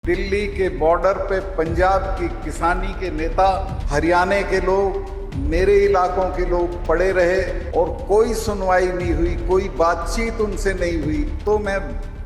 दिल्ली के बॉर्डर पे पंजाब की किसानी के नेता, हरियाणा के लोग, मेरे इलाकों के लोग पड़े रहे और कोई सुनवाई नहीं हुई, कोई बातचीत उनसे नहीं हुई। तो मैं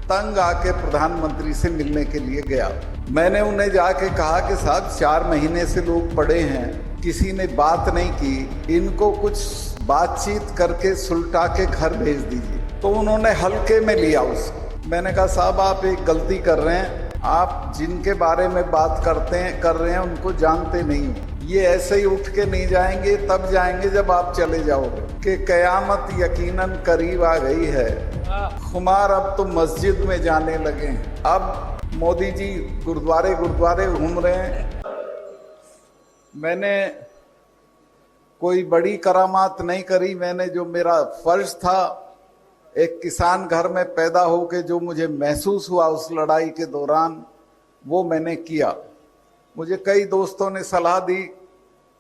तंग आके प्रधानमंत्री से मिलने के लिए गया। मैंने उन्हें जाके कहा कि साहब 4 महीने से लोग पड़े हैं, किसी ने बात नहीं की, इनको कुछ बातचीत करके सुलटा के घर भेज दीजिए। तो उन्होंने हल्के में लिया उसको। मैंने कहा साहब आप एक गलती कर रहे हैं, आप जिनके बारे में बात कर रहे हैं उनको जानते नहीं हो। ये ऐसे ही उठ के नहीं जाएंगे, तब जाएंगे जब आप चले जाओगे कि कयामत यकीनन करीब आ गई है। खुमार अब तो मस्जिद में जाने लगे हैं। अब मोदी जी गुरुद्वारे घूम रहे हैं। मैंने कोई बड़ी करामात नहीं करी। मैंने जो मेरा फर्ज था, एक किसान घर में पैदा होके जो मुझे महसूस हुआ उस लड़ाई के दौरान, वो मैंने किया। मुझे कई दोस्तों ने सलाह दी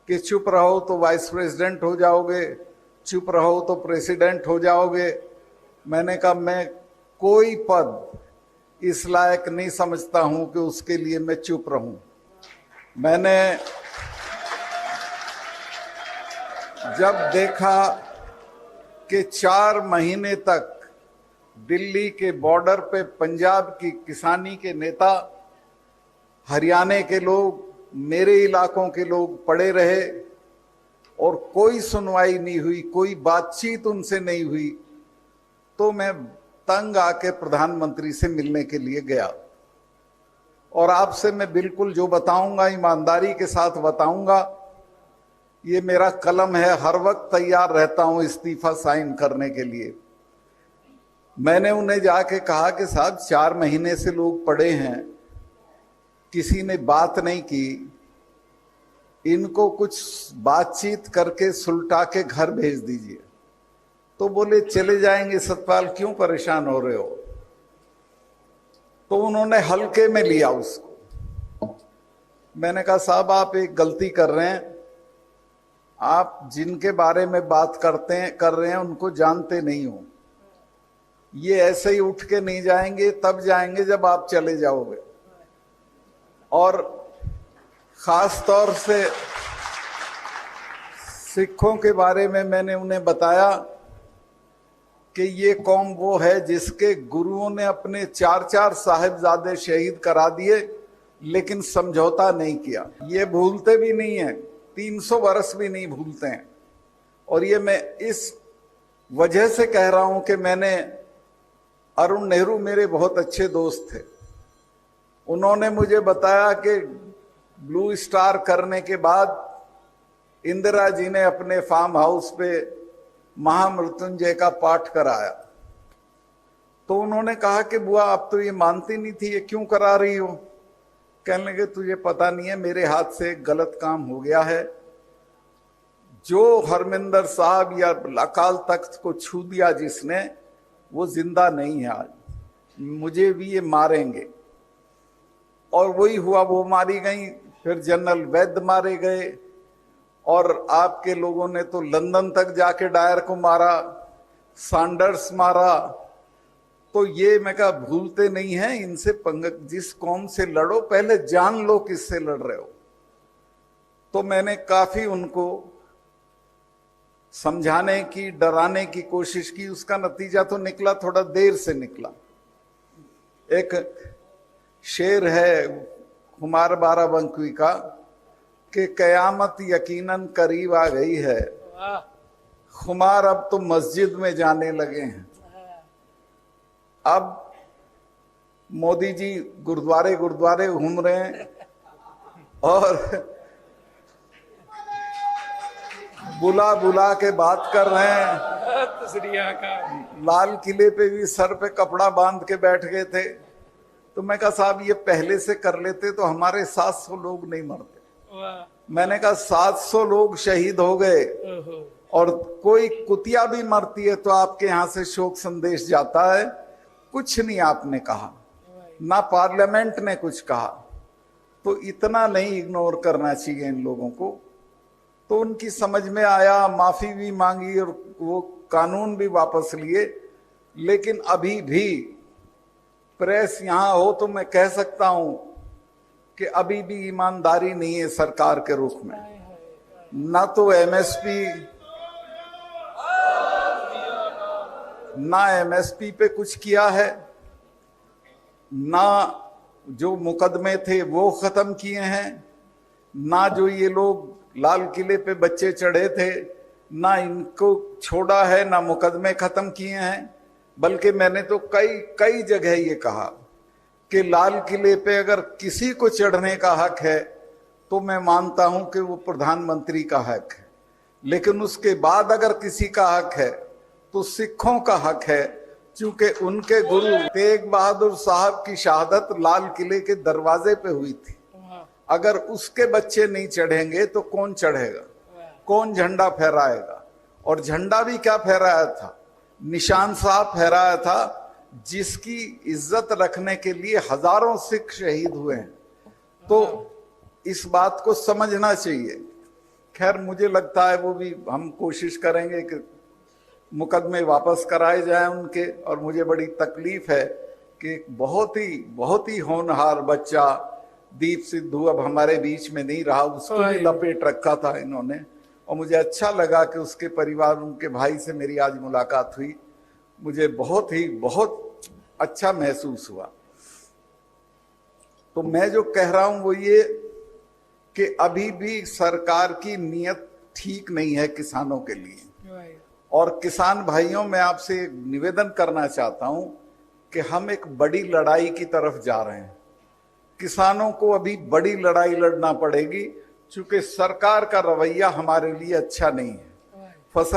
कि चुप रहो तो वाइस प्रेसिडेंट हो जाओगे, चुप रहो तो प्रेसिडेंट हो जाओगे। मैंने कहा मैं कोई पद इस लायक नहीं समझता हूं कि उसके लिए मैं चुप रहूं। मैंने जब देखा कि 4 महीने तक दिल्ली के बॉर्डर पे पंजाब की किसानी के नेता, हरियाणा के लोग, मेरे इलाकों के लोग पड़े रहे और कोई सुनवाई नहीं हुई, कोई बातचीत उनसे नहीं हुई, तो मैं तंग आके प्रधानमंत्री से मिलने के लिए गया। और आपसे मैं बिल्कुल जो बताऊंगा ईमानदारी के साथ बताऊंगा। ये मेरा कलम है, हर वक्त तैयार रहता हूं इस्तीफा साइन करने के लिए। मैंने उन्हें जाके कहा कि साहब 4 महीने से लोग पड़े हैं, किसी ने बात नहीं की, इनको कुछ बातचीत करके सुलटा के घर भेज दीजिए। तो बोले चले जाएंगे सतपाल, क्यों परेशान हो रहे हो। तो उन्होंने हल्के में लिया उसको। मैंने कहा साहब आप एक गलती कर रहे हैं, आप जिनके बारे में बात कर रहे हैं उनको जानते नहीं हो। ये ऐसे ही उठ के नहीं जाएंगे, तब जाएंगे जब आप चले जाओगे। और खास तौर से सिखों के बारे में मैंने उन्हें बताया कि ये कौम वो है जिसके गुरुओं ने अपने 4-4 साहिबजादे शहीद करा दिए, लेकिन समझौता नहीं किया। ये भूलते भी नहीं है, 300 वर्ष भी नहीं भूलते हैं। और ये मैं इस वजह से कह रहा हूं कि मैंने, अरुण नेहरू मेरे बहुत अच्छे दोस्त थे। उन्होंने मुझे बताया कि ब्लू स्टार करने के बाद इंदिरा जी ने अपने फार्म हाउस पे महामृत्युंजय का पाठ कराया। तो उन्होंने कहा कि बुआ आप तो ये मानती नहीं थी, ये क्यों करा रही हो। कहने लगे तुझे पता नहीं है, मेरे हाथ से एक गलत काम हो गया है। जो हरमिंदर साहब या अकाल तख्त को छू दिया जिसने, वो जिंदा नहीं है आज, मुझे भी ये मारेंगे। और वही हुआ, वो मारी गई। फिर जनरल वैद्य मारे गए और आपके लोगों ने तो लंदन तक जाके डायर को मारा, सैंडर्स मारा। तो ये मैं कहा भूलते नहीं हैं इनसे जिस कौम से लड़ो पहले जान लो किससे लड़ रहे हो। तो मैंने काफी उनको समझाने की, डराने की कोशिश की। उसका नतीजा तो निकला, थोड़ा देर से निकला। एक शेर है कुमार बाराबंकी का कि कयामत यकीनन करीब आ गई है, खुमार अब तो मस्जिद में जाने लगे हैं। अब मोदी जी गुरुद्वारे घूम रहे हैं और बुला के बात कर रहे हैं। लाल किले पे भी सर पे कपड़ा बांध के बैठ गए थे। तो मैं कहा साहब ये पहले से कर लेते तो हमारे 700 लोग नहीं मरते। मैंने कहा 700 लोग शहीद हो गए और कोई कुतिया भी मरती है तो आपके यहां से शोक संदेश जाता है। कुछ नहीं आपने कहा, ना पार्लियामेंट ने कुछ कहा। तो इतना नहीं इग्नोर करना चाहिए इन लोगों को। तो उनकी समझ में आया, माफी भी मांगी और वो कानून भी वापस लिए। लेकिन अभी भी प्रेस यहां हो तो मैं कह सकता हूं कि अभी भी ईमानदारी नहीं है सरकार के रुख में। ना तो एमएसपी पे कुछ किया है, ना जो मुकदमे थे वो खत्म किए हैं, ना जो ये लोग लाल किले पे बच्चे चढ़े थे ना इनको छोड़ा है, ना मुकदमे खत्म किए हैं। बल्कि मैंने तो कई जगह ये कहा कि लाल किले पे अगर किसी को चढ़ने का हक है तो मैं मानता हूं कि वो प्रधानमंत्री का हक है, लेकिन उसके बाद अगर किसी का हक है तो सिखों का हक है, क्योंकि उनके गुरु तेग बहादुर साहब की शहादत लाल किले के दरवाजे पे हुई थी। अगर उसके बच्चे नहीं चढ़ेंगे तो कौन चढ़ेगा, कौन झंडा फहराएगा? और झंडा भी क्या फहराया था, निशान साहब फहराया था, जिसकी इज्जत रखने के लिए हजारों सिख शहीद हुए हैं। तो इस बात को समझना चाहिए। खैर मुझे लगता है वो भी हम कोशिश करेंगे कि मुकदमे वापस कराए जाएं उनके। और मुझे बड़ी तकलीफ है कि बहुत ही होनहार बच्चा दीप सिद्धू अब हमारे बीच में नहीं रहा, उसको भी लपेट रखा था इन्होंने। और मुझे अच्छा लगा कि उसके परिवार, उनके भाई से मेरी आज मुलाकात हुई, मुझे बहुत अच्छा महसूस हुआ। तो मैं जो कह रहा हूं वो ये कि अभी भी सरकार की नीयत ठीक नहीं है किसानों के लिए। और किसान भाइयों, मैं आपसे निवेदन करना चाहता हूं कि हम एक बड़ी लड़ाई की तरफ जा रहे हैं। किसानों को अभी बड़ी लड़ाई लड़ना पड़ेगी, क्योंकि सरकार का रवैया हमारे लिए अच्छा नहीं है। फसल